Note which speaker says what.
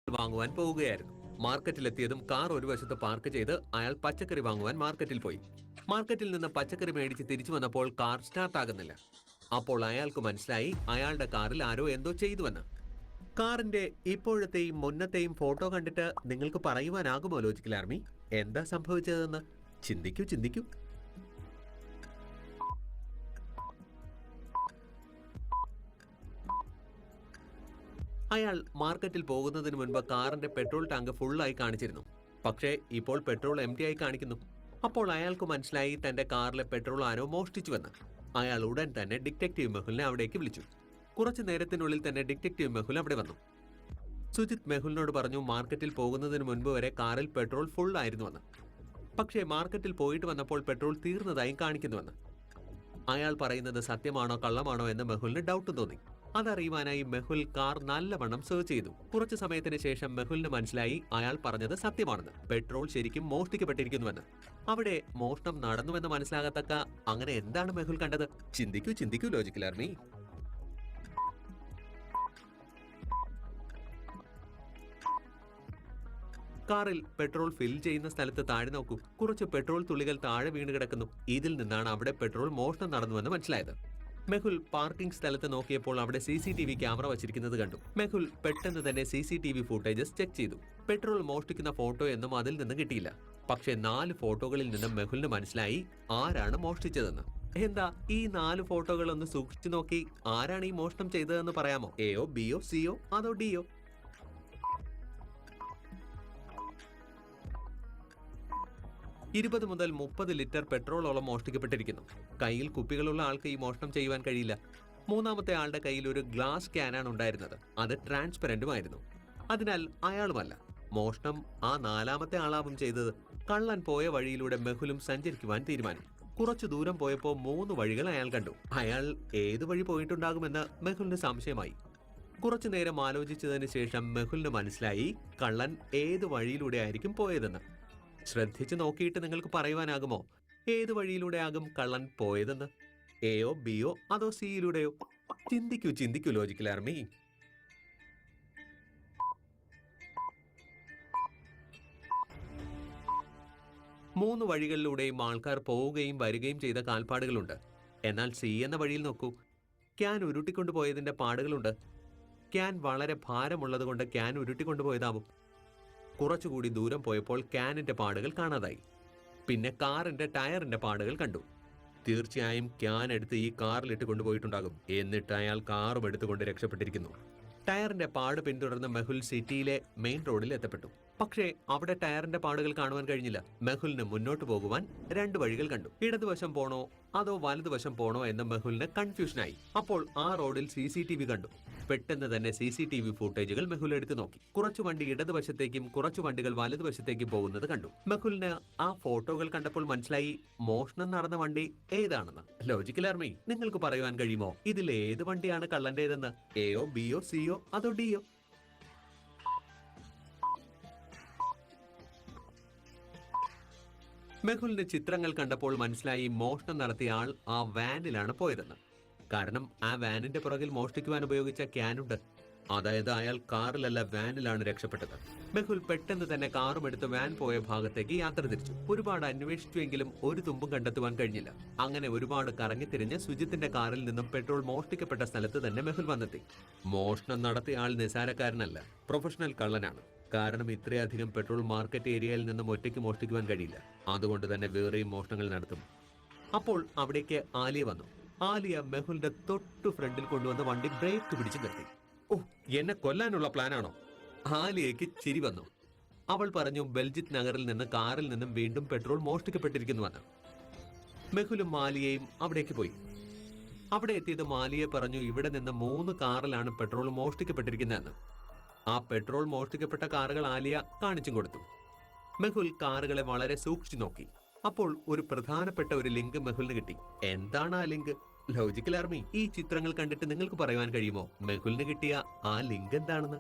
Speaker 1: വാങ്ങുവാൻ പോവുകയായിരുന്നു. മാർക്കറ്റിലെത്തിയതും കാർ ഒരു വശത്ത് പാർക്ക് ചെയ്ത് അയാൾ പച്ചക്കറി വാങ്ങുവാൻ മാർക്കറ്റിൽ പോയി. മാർക്കറ്റിൽ നിന്ന് പച്ചക്കറി മേടിച്ച് തിരിച്ചു വന്നപ്പോൾ കാർ സ്റ്റാർട്ട് ആകുന്നില്ല. അപ്പോൾ അയാൾക്ക് മനസ്സിലായി അയാളുടെ കാറിൽ ആരോ എന്തോ ചെയ്തുവെന്ന്. കാറിന്റെ ഇപ്പോഴത്തെയും മുന്നത്തെയും ഫോട്ടോ കണ്ടിട്ട് നിങ്ങൾക്ക് പറയുവാനാകുമോ ലോജിക്കൽ ആർമി എന്താ സംഭവിച്ചതെന്ന്? ചിന്തിക്കൂ ചിന്തിക്കൂ. അയാൾ മാർക്കറ്റിൽ പോകുന്നതിന് മുൻപ് കാറിന്റെ പെട്രോൾ ടാങ്ക് ഫുള്ളായി കാണിച്ചിരുന്നു. പക്ഷേ ഇപ്പോൾ പെട്രോൾ എംറ്റി ആയി കാണിക്കുന്നു. അപ്പോൾ അയാൾക്ക് മനസ്സിലായി തന്റെ കാറിലെ പെട്രോൾ ആരോ മോഷ്ടിച്ചുവെന്ന്. അയാൾ ഉടൻ തന്നെ ഡിറ്റക്റ്റീവ് മെഹുലിനെ അവിടേക്ക് വിളിച്ചു. കുറച്ചു നേരത്തിനുള്ളിൽ തന്നെ ഡിറ്റക്റ്റീവ് മെഹുൽ അവിടെ വന്നു. സുജിത് മെഹുലിനോട് പറഞ്ഞു മാർക്കറ്റിൽ പോകുന്നതിന് മുൻപ് വരെ കാറിൽ പെട്രോൾ ഫുൾ ആയിരുന്നുവെന്ന്. പക്ഷേ മാർക്കറ്റിൽ പോയിട്ട് വന്നപ്പോൾ പെട്രോൾ തീർന്നതായും കാണിക്കുന്നുവെന്ന്. അയാൾ പറയുന്നത് സത്യമാണോ കള്ളമാണോ എന്ന് മെഹുലിന് ഡൗട്ട് തോന്നി. അതറിയുവാനായി മെഹുൽ കാർ നല്ലവണ്ണം സെർച്ച് ചെയ്തു. കുറച്ചു സമയത്തിന് ശേഷം മെഹുലിന് മനസ്സിലായി അയാൾ പറഞ്ഞത് സത്യമാണെന്ന്. പെട്രോൾ ശരിക്കും മോഷ്ടിക്കപ്പെട്ടിരിക്കുന്നുവെന്ന്. അവിടെ മോഷണം നടന്നുവെന്ന് മനസ്സിലാകത്തക്ക അങ്ങനെ എന്താണ് മെഹുൽ കണ്ടത്? ചിന്തിക്കൂ ചിന്തിക്കൂ ലോജിക്കൽ ആർമി. കാറിൽ പെട്രോൾ ഫിൽ ചെയ്യുന്ന സ്ഥലത്ത് താഴെ നോക്കൂ. കുറച്ച് പെട്രോൾ തുള്ളികൾ താഴെ വീണ് കിടക്കുന്നു. ഇതിൽ നിന്നാണ് അവിടെ പെട്രോൾ മോഷണം നടന്നുവെന്ന് മനസ്സിലായത്. മെഹുൽ പാർക്കിംഗ് സ്ഥലത്ത് നോക്കിയപ്പോൾ അവിടെ CCTV ക്യാമറ വച്ചിരിക്കുന്നത് കണ്ടു. മെഹുൽ പെട്ടെന്ന് തന്നെ CCTV ഫുട്ടേജസ് ചെക്ക് ചെയ്തു. പെട്രോൾ മോഷ്ടിക്കുന്ന ഫോട്ടോ എന്നും അതിൽ നിന്ന് കിട്ടിയില്ല. പക്ഷേ 4 ഫോട്ടോകളിൽ നിന്നും മെഹുലിന് മനസ്സിലായി ആരാണ് മോഷ്ടിച്ചതെന്ന്. എന്താ ഈ 4 ഫോട്ടോകൾ ഒന്ന് സൂക്ഷിച്ചു നോക്കി ആരാണ് ഈ മോഷണം ചെയ്തതെന്ന് പറയാമോ? എയോ ബിയോ സിയോ അതോ ഡിയോ? $20 മുതൽ $30 ലിറ്റർ പെട്രോളോളം മോഷ്ടിക്കപ്പെട്ടിരിക്കുന്നു. കയ്യിൽ കുപ്പികളുള്ള ആൾക്ക് ഈ മോഷണം ചെയ്യുവാൻ കഴിയില്ല. മൂന്നാമത്തെ ആളുടെ കയ്യിൽ ഒരു ഗ്ലാസ് ക്യാനാണ് ഉണ്ടായിരുന്നത്. അത് ട്രാൻസ്പെറന്റുമായിരുന്നു. അതിനാൽ അയാളുമല്ല. മോഷണം ആ 4ാമത്തെ ആളാവും ചെയ്തത്. കള്ളൻ പോയ വഴിയിലൂടെ മെഹുലും സഞ്ചരിക്കുവാൻ തീരുമാനിച്ചു. കുറച്ചു ദൂരം പോയപ്പോൾ 3 വഴികൾ അയാൾ കണ്ടു. അയാൾ ഏതു വഴി പോയിട്ടുണ്ടാകുമെന്ന് മെഹുലിന് സംശയമായി. കുറച്ചു നേരം ആലോചിച്ചതിന് ശേഷം മെഹുലിന് മനസ്സിലായി കള്ളൻ ഏത് വഴിയിലൂടെ ആയിരിക്കും പോയതെന്ന്. ശ്രദ്ധിച്ചു നോക്കിയിട്ട് നിങ്ങൾക്ക് പറയുവാനാകുമോ ഏത് വഴിയിലൂടെ ആകും കള്ളൻ പോയതെന്ന്? എയോ ബിയോ അതോ സിയിലൂടെയോ? ചിന്തിക്കൂ ചിന്തിക്കൂ ലോജിക്കൽ ആർമി. മൂന്ന് വഴികളിലൂടെയും ആൾക്കാർ പോവുകയും വരികയും ചെയ്ത കാൽപ്പാടുകളുണ്ട്. എന്നാൽ സി എന്ന വഴിയിൽ നോക്കൂ. ക്യാൻ ഉരുട്ടിക്കൊണ്ടുപോയതിന്റെ പാടുകളുണ്ട്. ക്യാൻ വളരെ ഭാരമുള്ളതുകൊണ്ട് ക്യാൻ ഉരുട്ടിക്കൊണ്ടുപോയതാവും. കുറച്ചുകൂടി ദൂരം പോയപ്പോൾ ക്യാനിന്റെ പാടുകൾ കാണാതായി. പിന്നെ കാറിന്റെ ടയറിന്റെ പാടുകൾ കണ്ടു. തീർച്ചയായും ക്യാൻ എടുത്ത് ഈ കാറിലിട്ട് കൊണ്ടുപോയിട്ടുണ്ടാകും. എന്നിട്ട് അയാൾ കാറും എടുത്തുകൊണ്ട് രക്ഷപ്പെട്ടിരിക്കുന്നു. ടയറിന്റെ പാട് പിന്തുടർന്ന് മെഹുൽ സിറ്റിയിലെ മെയിൻ റോഡിൽ എത്തപ്പെട്ടു. പക്ഷേ അവിടെ ടയറിന്റെ പാടുകൾ കാണുവാൻ കഴിഞ്ഞില്ല. മെഹുലിന് മുന്നോട്ട് പോകുവാൻ 2 വഴികൾ കണ്ടു. ഇടതുവശം പോണോ അതോ വലതുവശം പോണോ എന്ന് മെഹുലിന് കൺഫ്യൂഷനായി. അപ്പോൾ ആ റോഡിൽ CCTV കണ്ടു. പെട്ടെന്ന് തന്നെ CCTV ഫുട്ടേജുകൾ മെഹുൽ എടുത്തു നോക്കി. കുറച്ചു വണ്ടി ഇടതുവശത്തേക്കും കുറച്ചു വണ്ടികൾ വലതുവശത്തേക്കും പോകുന്നത് കണ്ടു. മെഹുലിന് ആ ഫോട്ടോകൾ കണ്ടപ്പോൾ മനസ്സിലായി മോഷണം നടന്ന വണ്ടി ഏതാണെന്ന്. ലോജിക്കൽ ആർമി, നിങ്ങൾക്ക് പറയുവാൻ കഴിയുമോ ഇതിൽ ഏത് വണ്ടിയാണ് കള്ളന്റേതെന്ന്? എയോ ബിയോ സിയോ അതോ ഡിയോ? മെഹുലിന് ചിത്രങ്ങൾ കണ്ടപ്പോൾ മനസ്സിലായി മോഷണം നടത്തിയ ആൾ ആ വാനിലാണ് പോയതെന്ന്. കാരണം ആ വാനിന്റെ പുറകിൽ മോഷ്ടിക്കുവാൻ ഉപയോഗിച്ച ക്യാനുണ്ട്. അതായത് അയാൾ കാറിലല്ല വാനിലാണ് രക്ഷപ്പെട്ടത്. മെഹുൽ പെട്ടെന്ന് തന്നെ കാറും എടുത്ത് വാൻ പോയ ഭാഗത്തേക്ക് യാത്ര തിരിച്ചു. ഒരുപാട് അന്വേഷിച്ചുവെങ്കിലും ഒരു തുമ്പും കണ്ടെത്തുവാൻ കഴിഞ്ഞില്ല. അങ്ങനെ ഒരുപാട് കറങ്ങിത്തിരിഞ്ഞ് സുജിത്തിന്റെ കാറിൽ നിന്നും പെട്രോൾ മോഷ്ടിക്കപ്പെട്ട സ്ഥലത്ത് തന്നെ മെഹുൽ വന്നെത്തി. മോഷണം നടത്തിയ ആൾ നിസാരക്കാരനല്ല, പ്രൊഫഷണൽ കള്ളനാണ്. കാരണം ഇത്രയധികം പെട്രോൾ മാർക്കറ്റ് ഏരിയയിൽ നിന്നും ഒറ്റയ്ക്ക് മോഷ്ടിക്കുവാൻ കഴിയില്ല. അതുകൊണ്ട് തന്നെ വേറെയും മോഷണങ്ങൾ നടത്തും. അപ്പോൾ അവിടേക്ക് ആലിയ വന്നു. ആലിയ മെഹുലിന്റെ തൊട്ടു ഫ്രണ്ടിൽ കൊണ്ടുവന്ന വണ്ടി ബ്രേക്ക് പിടിച്ചു നിർത്തി. ഓ, എന്നെ കൊല്ലാനുള്ള പ്ലാനാണോ? ആലിയയ്ക്ക് ചിരി വന്നു. അവൾ പറഞ്ഞു ബെൽജിത് നഗറിൽ നിന്ന് കാറിൽ നിന്നും വീണ്ടും പെട്രോൾ മോഷ്ടിക്കപ്പെട്ടിരിക്കുന്നുവെന്ന്. മെഹുലും ആലിയയും അവിടേക്ക് പോയി. അവിടെ എത്തിയത് ആലിയ പറഞ്ഞു ഇവിടെ നിന്ന് 3 കാറിലാണ് പെട്രോൾ മോഷ്ടിക്കപ്പെട്ടിരിക്കുന്നതെന്ന്. ആ പെട്രോൾ മോഷ്ടിക്കപ്പെട്ട കാറുകൾ ആലിയ കാണിച്ചും കൊടുത്തു. മെഹുൽ കാറുകളെ വളരെ സൂക്ഷിച്ചു നോക്കി. അപ്പോൾ ഒരു പ്രധാനപ്പെട്ട ഒരു ലിങ്ക് മെഹുലിന് കിട്ടി. എന്താണ് ആ ലിങ്ക്? ലോജിക്കൽ ആർമി, ഈ ചിത്രങ്ങൾ കണ്ടിട്ട് നിങ്ങൾക്ക് പറയുവാൻ കഴിയുമോ മെഹുലിന് കിട്ടിയ ആ ലിങ്ക് എന്താണെന്ന്?